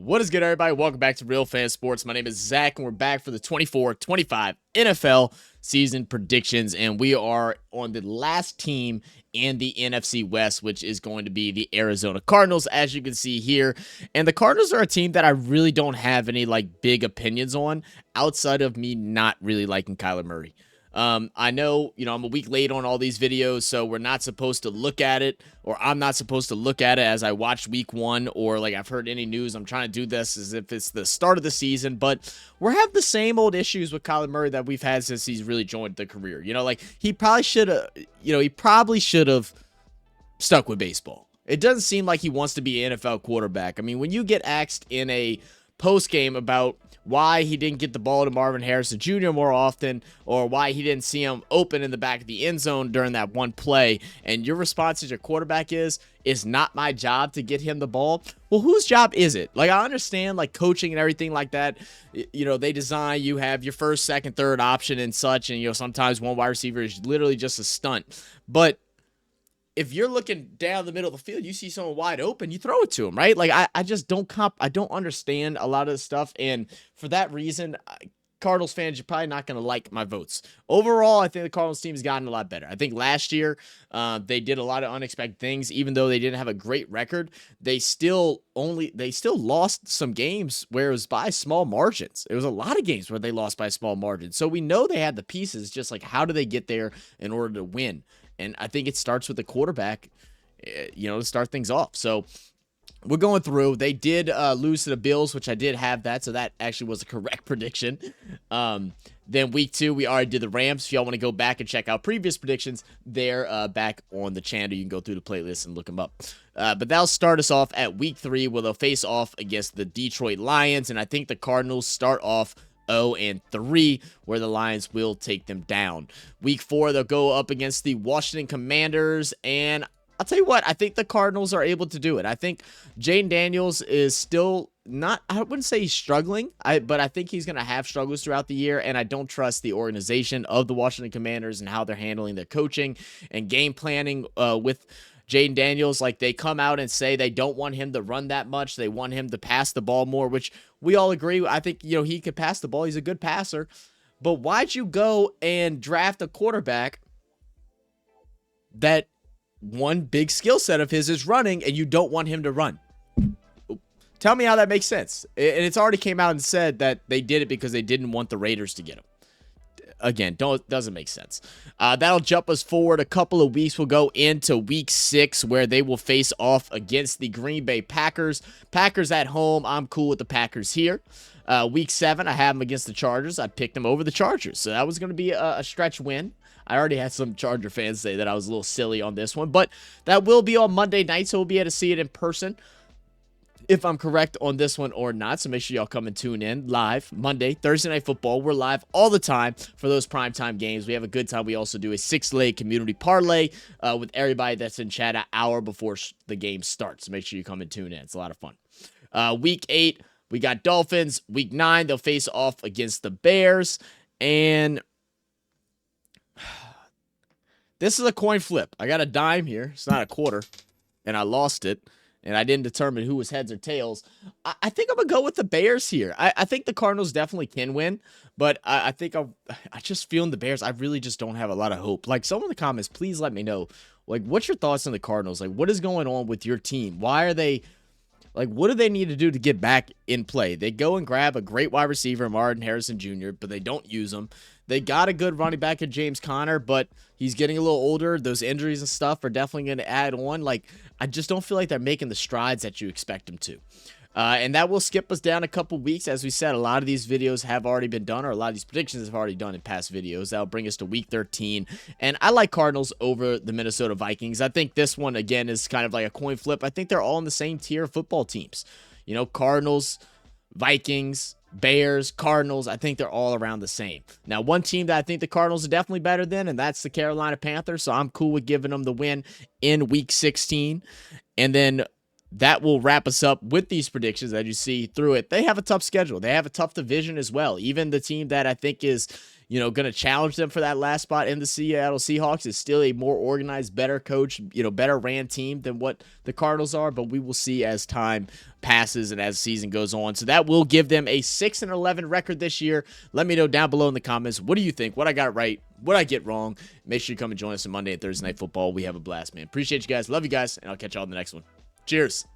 What is good, everybody? Welcome back to Real Fan Sports. My name is Zach, and we're back for the 24-25 NFL season predictions, and we are on the last team in the NFC West, which is going to be the Arizona Cardinals, as you can see here. And the Cardinals are a team that I really don't have any big opinions on outside of me not really liking Kyler Murray. I know, I'm a week late on all these videos, so we're not supposed to look at it, or I'm not supposed to look at it as I watch week one, or I've heard any news. I'm trying to do this as if it's the start of the season, but we're having the same old issues with Kyler Murray that we've had since he's really joined the career. He probably should have stuck with baseball. It doesn't seem like he wants to be an NFL quarterback. I mean, when you get asked in a post game about why he didn't get the ball to Marvin Harrison Jr. more often, or why he didn't see him open in the back of the end zone during that one play, and your response as your quarterback is not my job to get him the ball. Well, whose job is it? I understand coaching and everything like that. They design, you have your first, second, third option and such, and sometimes one wide receiver is literally just a stunt. But if you're looking down the middle of the field, you see someone wide open, you throw it to him, right? I just don't I don't understand a lot of this stuff, and for that reason, Cardinals fans, you're probably not going to like my votes. Overall, I think the Cardinals team has gotten a lot better. I think last year, they did a lot of unexpected things. Even though they didn't have a great record, they still lost some games where it was by small margins. It was a lot of games where they lost by small margins. So we know they had the pieces, just how do they get there in order to win? And I think it starts with the quarterback, to start things off. So we're going through. They did lose to the Bills, which I did have that. So that actually was a correct prediction. Then week 2, we already did the Rams. If y'all want to go back and check out previous predictions, they're back on the channel. You can go through the playlist and look them up. But that'll start us off at week 3, where they'll face off against the Detroit Lions. And I think the Cardinals start off 0-3, where the Lions will take them down. Week 4, they'll go up against the Washington Commanders, and I'll tell you what, I think the Cardinals are able to do it. I think Jayden Daniels is still not, I wouldn't say he's struggling, but I think he's going to have struggles throughout the year, and I don't trust the organization of the Washington Commanders and how they're handling their coaching and game planning with Jayden Daniels. They come out and say they don't want him to run that much. They want him to pass the ball more, which we all agree. I think, he could pass the ball. He's a good passer. But why'd you go and draft a quarterback that one big skill set of his is running and you don't want him to run? Tell me how that makes sense. And it's already came out and said that they did it because they didn't want the Raiders to get him. Again, doesn't make sense. That'll jump us forward a couple of weeks. We'll go into week 6, where they will face off against the Green Bay Packers. Packers at home. I'm cool with the Packers here. Week 7, I have them against the Chargers. I picked them over the Chargers, so that was going to be a stretch win. I already had some Charger fans say that I was a little silly on this one, but that will be on Monday night, so we'll be able to see it in person if I'm correct on this one or not. So make sure y'all come and tune in live Monday, Thursday Night Football. We're live all the time for those primetime games. We have a good time. We also do a 6-leg community parlay with everybody that's in chat an hour before the game starts. So make sure you come and tune in. It's a lot of fun. Week 8, we got Dolphins. Week 9, they'll face off against the Bears. And this is a coin flip. I got a dime here. It's not a quarter. And I lost it. And I didn't determine who was heads or tails. I think I'm going to go with the Bears here. I think the Cardinals definitely can win, but I think I just feel in the Bears, I really just don't have a lot of hope. Someone in the comments, please let me know, what's your thoughts on the Cardinals? What is going on with your team? Why are they, what do they need to do to get back in play? They go and grab a great wide receiver, Marvin Harrison Jr., but they don't use him. They got a good running back in James Conner, but he's getting a little older. Those injuries and stuff are definitely going to add on. I just don't feel like they're making the strides that you expect them to. And that will skip us down a couple weeks. As we said, a lot of these videos have already been done, or a lot of these predictions have already done in past videos. That'll bring us to week 13. And I like Cardinals over the Minnesota Vikings. I think this one, again, is kind of like a coin flip. I think they're all in the same tier of football teams. Cardinals, Vikings, Bears, Cardinals, I think they're all around the same. Now, one team that I think the Cardinals are definitely better than, and that's the Carolina Panthers, so I'm cool with giving them the win in Week 16. And then that will wrap us up with these predictions. As you see through it, they have a tough schedule. They have a tough division as well. Even the team that I think is, going to challenge them for that last spot in the Seattle Seahawks is still a more organized, better coach, better ran team than what the Cardinals are. But we will see as time passes and as the season goes on. So that will give them a 6-11 record this year. Let me know down below in the comments. What do you think? What I got right? What I get wrong? Make sure you come and join us on Monday and Thursday Night Football. We have a blast, man. Appreciate you guys. Love you guys. And I'll catch y'all in the next one. Cheers.